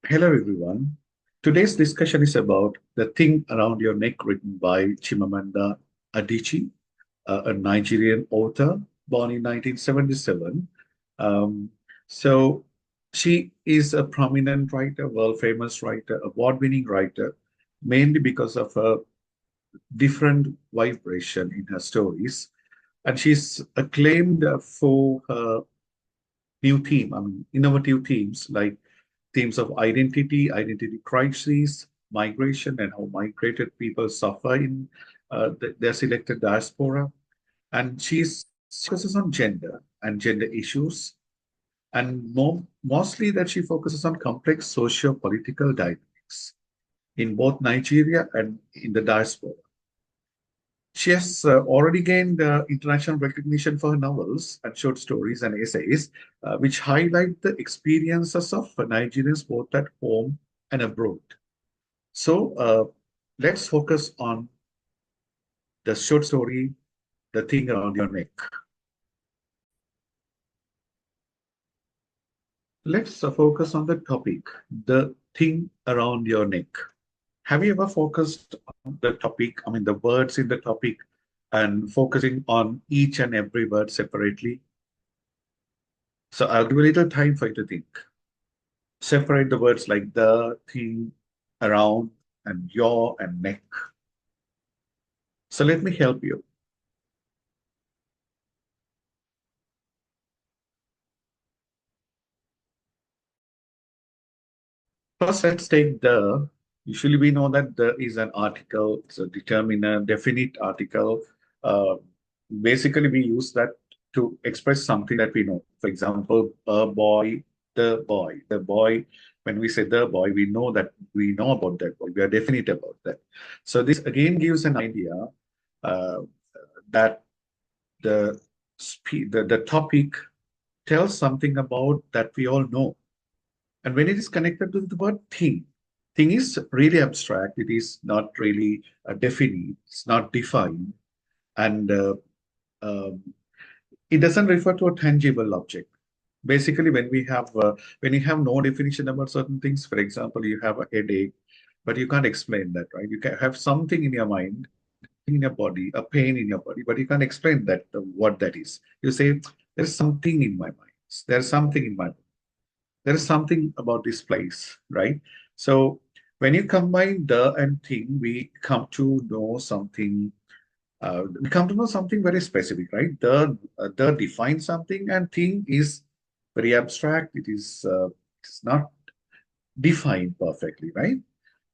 Hello, everyone. Today's discussion is about The Thing Around Your Neck, written by Chimamanda Adichie, a Nigerian author born in 1977. Um, so, she is a prominent writer, world famous writer, award winning writer, mainly because of her different vibration in her stories. And she's acclaimed for her innovative themes like themes of identity, identity crises, migration, and how migrated people suffer in their selected diaspora. And she focuses on gender and gender issues, and mostly that she focuses on complex socio-political dynamics in both Nigeria and in the diaspora. She has already gained international recognition for her novels and short stories and essays, which highlight the experiences of Nigerians both at home and abroad. So let's focus on the short story, The Thing Around Your Neck. Let's focus on the topic, The Thing Around Your Neck. Have you ever focused on the topic, the words in the topic, and focusing on each and every word separately? So I'll give a little time for you to think. Separate the words like the, thing, around, and your, and neck. So let me help you. First, let's take the. Usually, we know that the is an article, it's a determiner, definite article. Uh, Basically, we use that to express something that we know. For example, a boy, the boy, the boy. When we say the boy, we know that we know about that boy. We are definite about that. So this again gives an idea uh, that the topic tells something about that we all know. And when it is connected to the word thing is really abstract. It is not really definite. It's not defined, and um, it doesn't refer to a tangible object. Basically, when you have no definition about certain things, for example, you have a headache, but you can't explain that, right? You can have something in your mind, in your body, a pain in your body, but you can't explain that what that is. You say, "There's something in my mind. There's something in my there is something about this place, right?" So when you combine the and thing, we come to know something very specific, right? The defines something, and thing is very abstract. It's not defined perfectly, right?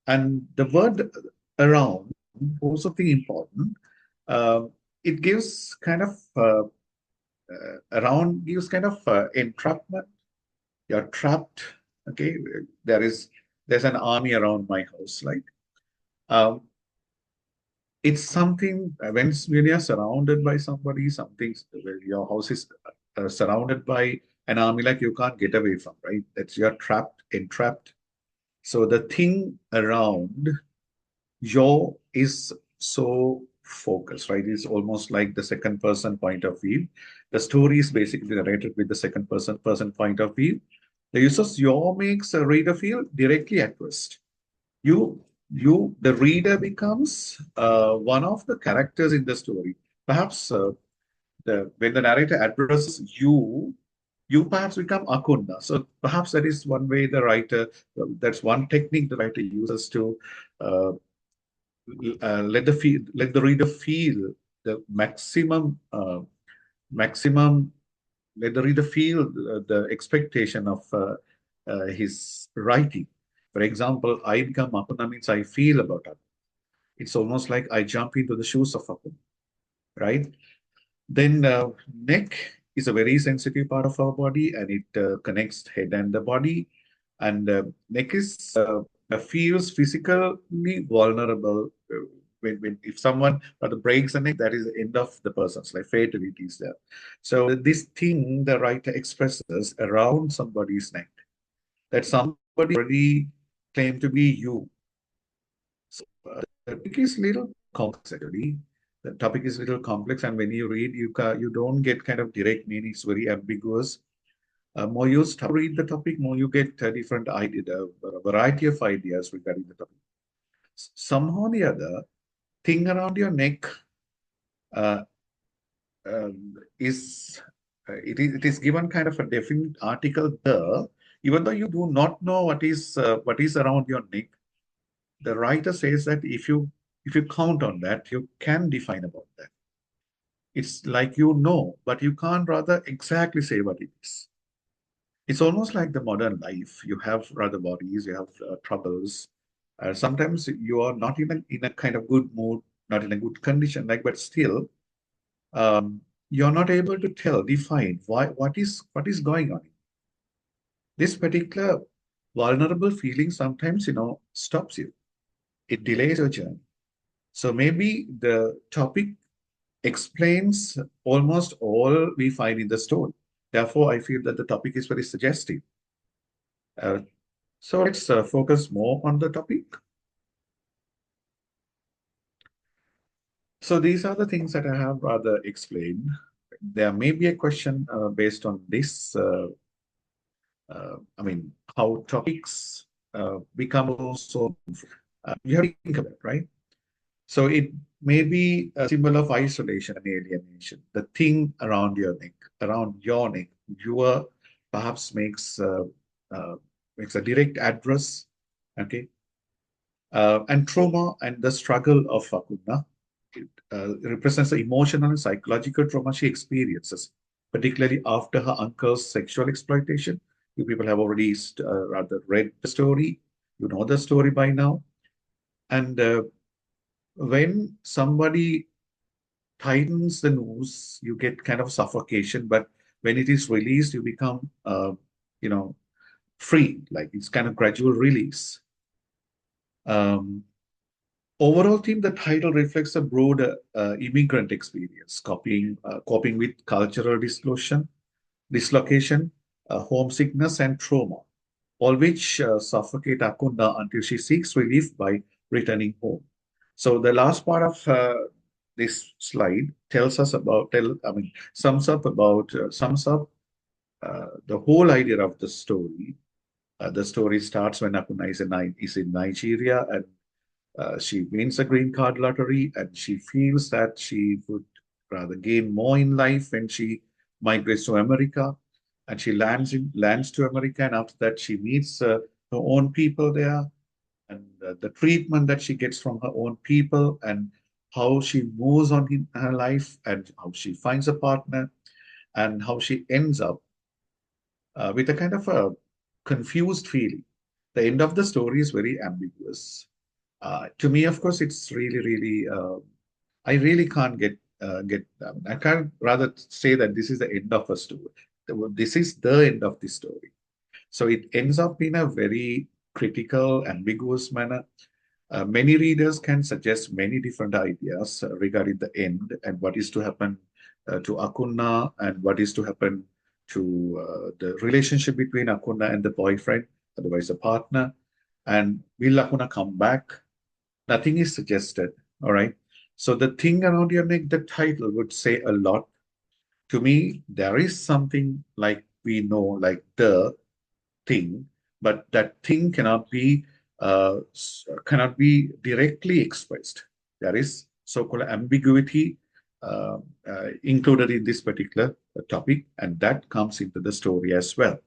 And the word around, also thing important. Uh, it gives kind of around gives kind of entrapment. You're trapped. Okay, there is there's an army around my house, right? Um, it's something when you're surrounded by somebody, something your house is surrounded by an army, like you can't get away from, right? That's you're trapped, entrapped. So the thing around your is so focused, right? It's almost like the second person point of view. The story is basically narrated with the second person point of view. The use of your makes a reader feel directly at rest. The reader becomes one of the characters in the story. Perhaps when the narrator addresses you perhaps become Akunda. So perhaps that is one way that's one technique the writer uses to uh, let the reader feel the maximum let the reader feel the expectation of his writing. For example, I become Apuna means I feel about it. It's almost like I jump into the shoes of Apuna, right? Then neck is a very sensitive part of our body, and it connects head and the body. And neck is feels physically vulnerable. When if someone breaks the neck, that is the end of the person's life. Fatality is there. So this thing the writer expresses around somebody's neck, that somebody already claimed to be you. So the topic is little complex actually. The topic is little complex, and when you read, you don't get kind of direct meaning. It's very ambiguous. More you start to read the topic, more you get different idea, a variety of ideas regarding the topic. Somehow or the other, thing around your neck uh, is it is given kind of a definite article there, even though you do not know what is around your neck. The writer says that if you count on that, you can define about that. It's like you know, but you can't rather exactly say what it is. It's almost like the modern life. You have rather worries, you have troubles. Sometimes you are not in a kind of good mood, not in a good condition, like, but still, you're not able to define what is going on. This particular vulnerable feeling sometimes, stops you. It delays your journey. So maybe the topic explains almost all we find in the story. Therefore, I feel that the topic is very suggestive. Uh, so let's focus more on the topic. So these are the things that I have rather explained. There may be a question based on this. I mean, how topics become also. You have to think about it, right? So it may be a symbol of isolation and alienation. The thing around your neck, your perhaps uh, makes a direct address, okay? And trauma and the struggle of Hakuna. It represents the emotional and psychological trauma she experiences, particularly after her uncle's sexual exploitation. You people have already rather read the story. You know the story by now. And when somebody tightens the noose, you get kind of suffocation. But when it is released, you become, you know, free. Like it's kind of gradual release. Um, Overall theme, the title reflects a broader immigrant experience, coping with cultural dislocation, homesickness, and trauma, all which suffocate Akunda until she seeks relief by returning home. So the last part of this slide sums up the whole idea of the story. The story starts when Akuna is in Nigeria, and she wins a green card lottery, and she feels that she would rather gain more in life when she migrates to America. And she lands to America, and after that, she meets her own people there, and the treatment that she gets from her own people, and how she moves on in her life, and how she finds a partner, and how she ends up with a kind of a confused feeling. The end of the story is very ambiguous. To me, of course, it's really. I really can't get. I can't rather say that this is the end of a story. This is the end of the story. So it ends up in a very critical, ambiguous manner. Many readers can suggest many different ideas regarding the end and what is to happen to Akunna and what is to happen to the relationship between Akunna and the boyfriend, otherwise a partner. And will Akunna come back? Nothing is suggested. All right. So the thing around your neck, the title would say a lot. To me, there is something like we know, like the thing, but that thing cannot be directly expressed. There is so-called ambiguity included in this particular topic, and that comes into the story as well.